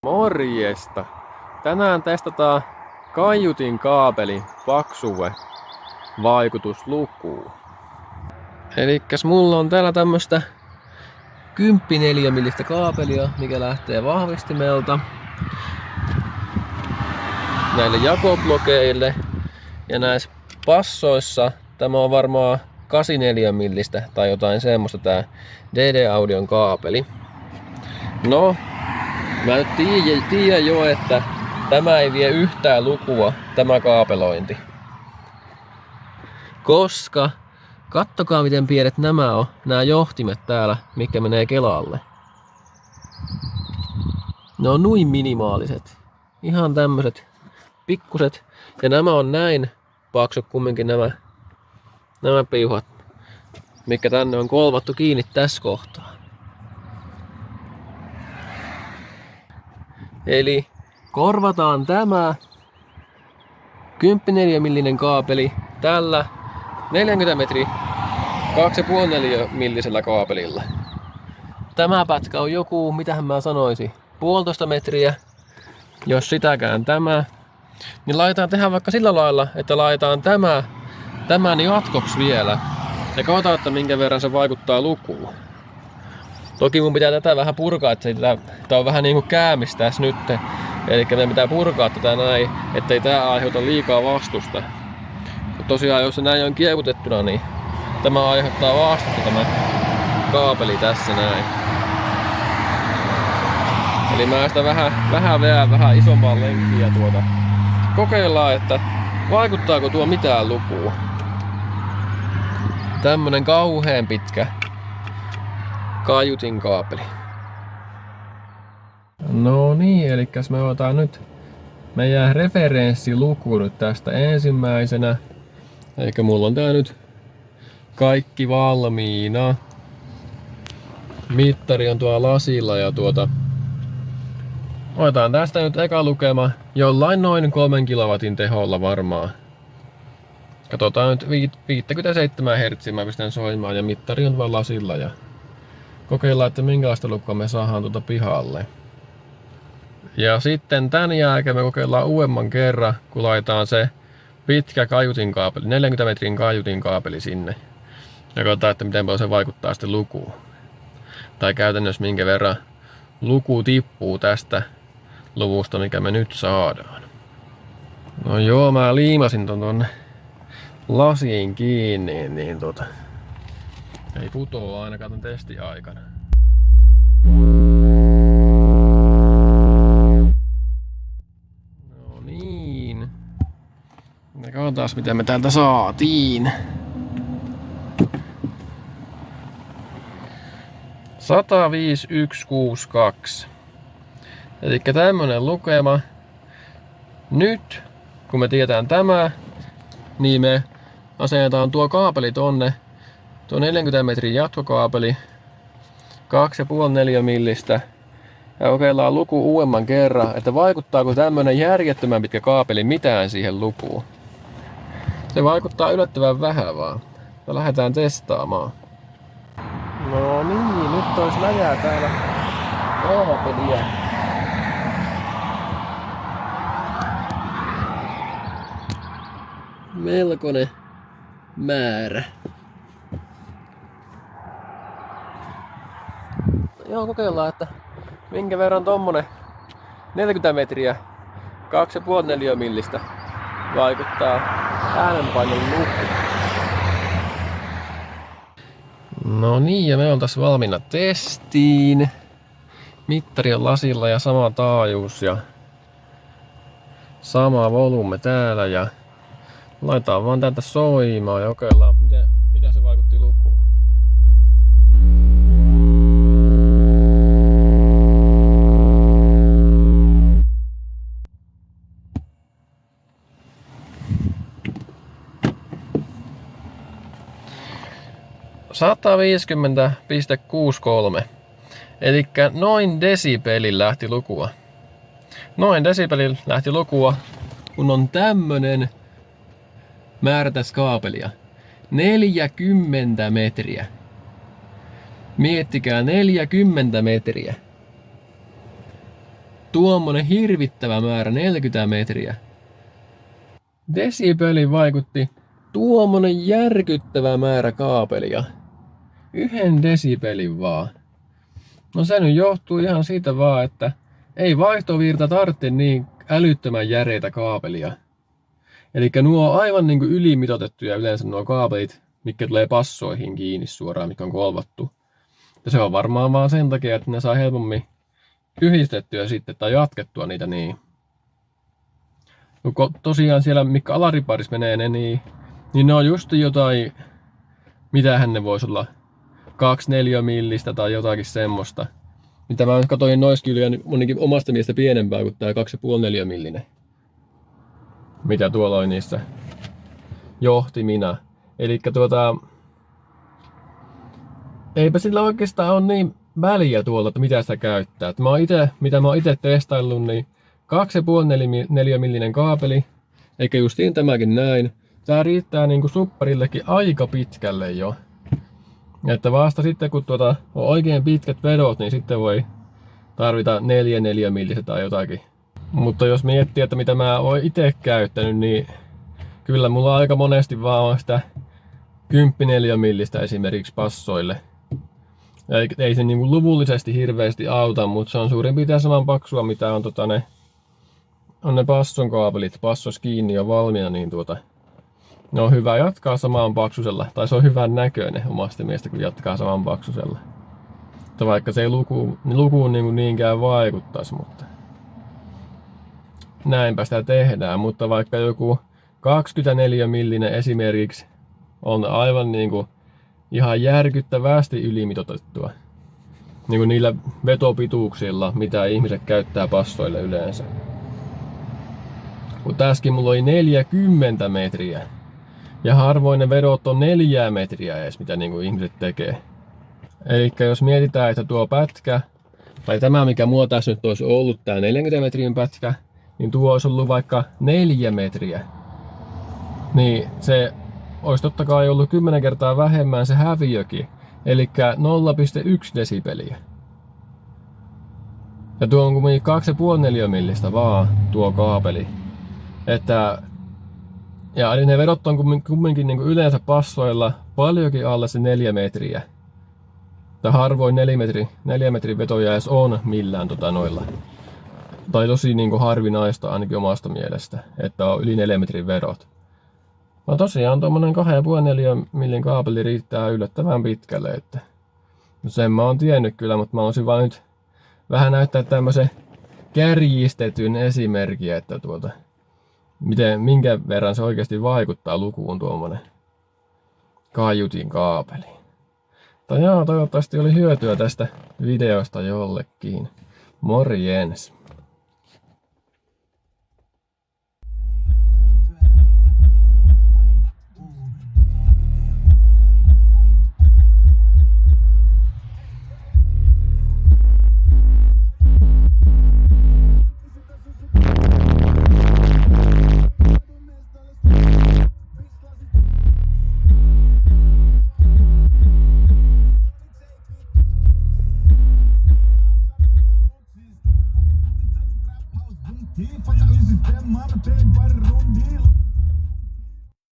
Morjesta! Tänään testataan kaiutin kaapelin paksuuden vaikutuslukuun. Elikkäs mulla on täällä tämmöstä 10 millistä kaapelia, mikä lähtee vahvistimelta näille jakoblokeille. Ja näissä passoissa tämä on varmaan 84 millistä tai jotain semmoista tää DD-audion kaapeli. No, mä nyt tiedän jo, että tämä ei vie yhtään lukua, tämä kaapelointi. Koska, kattokaa miten pienet nämä on, nämä johtimet täällä, mikä menee Kelalle. Ne on nuin minimaaliset. Ihan tämmöset pikkuset. Ja nämä on näin paksut kumminkin nämä piuhat, mikä tänne on kolvattu kiinni tässä kohtaa. Eli korvataan tämä 10 millinen kaapeli tällä 40 metriä 2,5 millisellä kaapelilla. Tämä pätkä on joku, mitähän mä sanoisin, 1,5 metriä, jos sitäkään tämä. Niin tehdään vaikka sillä lailla, että laitetaan tämän jatkoksi vielä. Ja katsotaan, että minkä verran se vaikuttaa lukuun. Toki mun pitää tätä vähän purkaa, että tää on vähän niinku käämistä tässä nyt. Eli meidän pitää purkaa tätä näin, ettei tää aiheuta liikaa vastusta. Tosiaan jos se näin on kiekutettuna, niin tämä aiheuttaa vastusta tämä kaapeli tässä näin. Eli mä sitä vähän isompaan lenkkiin ja kokeillaan, että vaikuttaako tuo mitään lukua. Tämmönen kauheen pitkä kaiutin kaapeli. No niin, eli me otetaan nyt meidän referenssiluku nyt tästä ensimmäisenä. Eikä mulla on tää nyt kaikki valmiina. Mittari on tuolla lasilla ja otetaan tästä nyt eka lukema jollain noin 3 kilowatin teholla varmaan. Katsotaan nyt 57 Hz mä pistän soimaan ja mittari on vaan lasilla ja kokeillaan, että minkälaista lukua me saadaan pihalle. Ja sitten tän jälkeen me kokeillaan uudemman kerran, kun laitetaan se pitkä kaiutinkaapeli, 40 metrin kaiutinkaapeli sinne. Ja katsotaan, että miten paljon se vaikuttaa sitten lukuun. Tai käytännössä minkä verran luku tippuu tästä luvusta, mikä me nyt saadaan. No joo, mä liimasin tonne lasiin kiinni, niin ei putoa ainakaan ton testiaikana. No niin. Ja katsotaan miten me täältä saatiin. 105,162. Eli tämmönen lukema. Nyt kun me tiedetään tämä, niin me asennetaan tuo kaapeli tonne. Tuo 40 metrin jatkokaapeli 2,5-4 millistä. Ja kokeillaan luku uudemman kerran, että vaikuttaako tämmönen järjettömän pitkä kaapeli mitään siihen lukuun. Se vaikuttaa yllättävän vähän vaan. Ja lähdetään testaamaan. No niin, nyt olisi läjää täällä kaapelia. Melkoinen määrä. Joo, kokeillaan, että minkä verran tommonen 40 metriä 2,5-4 millistä vaikuttaa äänenpainon lukuun. No niin, ja me on tässä valmiina testiin. Mittari on lasilla ja sama taajuus ja sama volume täällä ja laitetaan vaan täältä soimaan ja kokeillaan mitä se vaikutti lukuun. — 150,63. Elikkä noin desibelin lähti lukua. Noin desibelin lähti lukua, kun on tämmönen määrä tässä kaapelia. 40 metriä. Miettikää 40 metriä. tuommoinen hirvittävä määrä, 40 metriä. Desibeli vaikutti tuommoinen järkyttävä määrä kaapelia. 1 desibelin vaan. No se nyt johtuu ihan siitä vaan, että ei vaihtovirta tarvitse niin älyttömän järeitä kaapelia. Eli nuo on aivan niin kuin ylimitoitettuja yleensä nuo kaapelit, mitkä tulee passoihin kiinni suoraan, mikä on kolvattu. Ja se on varmaan vaan sen takia, että ne saa helpommin yhdistettyä sitten tai jatkettua niitä niin. Tosiaan siellä, mikä alariparissa menee ne, niin ne on just jotain, mitähän ne vois olla, 2-4 millistä tai jotakin semmoista. Mitä mä katsoin noissa kyllä monikin omasta mielestä pienempää kuin tää 2,5-4 millinen. Mitä tuolla oli niissä johtimina. Elikkä eipä sillä oikeastaan ole niin väliä tuolta, että mitä sitä käyttää. Mitä mä oon ite testaillut, niin 2,5-4 millinen kaapeli, eikä justiin tämäkin näin. Tää riittää niinku supparillekin aika pitkälle jo. Että vasta sitten kun on oikein pitkät vedot, niin sitten voi tarvita 4 millistä tai jotakin. Mutta jos miettii, että mitä mä oon ite käyttänyt, niin kyllä mulla aika monesti vaan on sitä 10 millistä esimerkiksi passoille. Ei se niinku luvullisesti hirveästi auta, mutta se on suurin piirtein saman paksua, mitä on ne passon kaapelit. Passos kiinni jo valmiina, niin ne on hyvä jatkaa samaan paksusella. Tai se on hyvän näköinen omasta mielestä, kun jatkaa saman paksusella. Että vaikka se ei lukuun niinkään vaikuttaisi, mutta näinpä sitä tehdään. Mutta vaikka joku 24 millinen esimerkiksi on aivan ihan järkyttävästi ylimitoitettua. Niin niillä vetopituuksilla, mitä ihmiset käyttää passoille yleensä. Kun tässäkin mulla oli 40 metriä. Ja harvoin ne vedot on 4 metriä edes, mitä ihmiset tekee. Eli jos mietitään, että tuo pätkä, tai tämä mikä mulla tässä nyt olisi ollut, tää 40 metrin pätkä, niin tuo olisi ollut vaikka 4 metriä. Niin se olisi totta kai ollut 10 kertaa vähemmän se häviökin. Eli 0,1 desibeliä. Ja tuo on kuitenkin 2,5-4 millistä vaan tuo kaapeli. Ja ne vedot on kumminkin yleensä passoilla paljonkin alle se 4 metriä. Tai harvoin 4 metrin vetoja edes on millään noilla. Tai tosi harvinaista ainakin omasta mielestä, että on yli 4 metrin vedot. No tosiaan tuommoinen 2,5-4 millin kaapeli riittää yllättävän pitkälle. Että sen mä oon tiennyt kyllä, mutta mä olisin vaan nyt vähän näyttää tämmösen kärjistetyn esimerkin, että minkä verran se oikeasti vaikuttaa lukuun tuommoinen kaiutin kaapeli. Tai toivottavasti oli hyötyä tästä videosta jollekin. Morjens!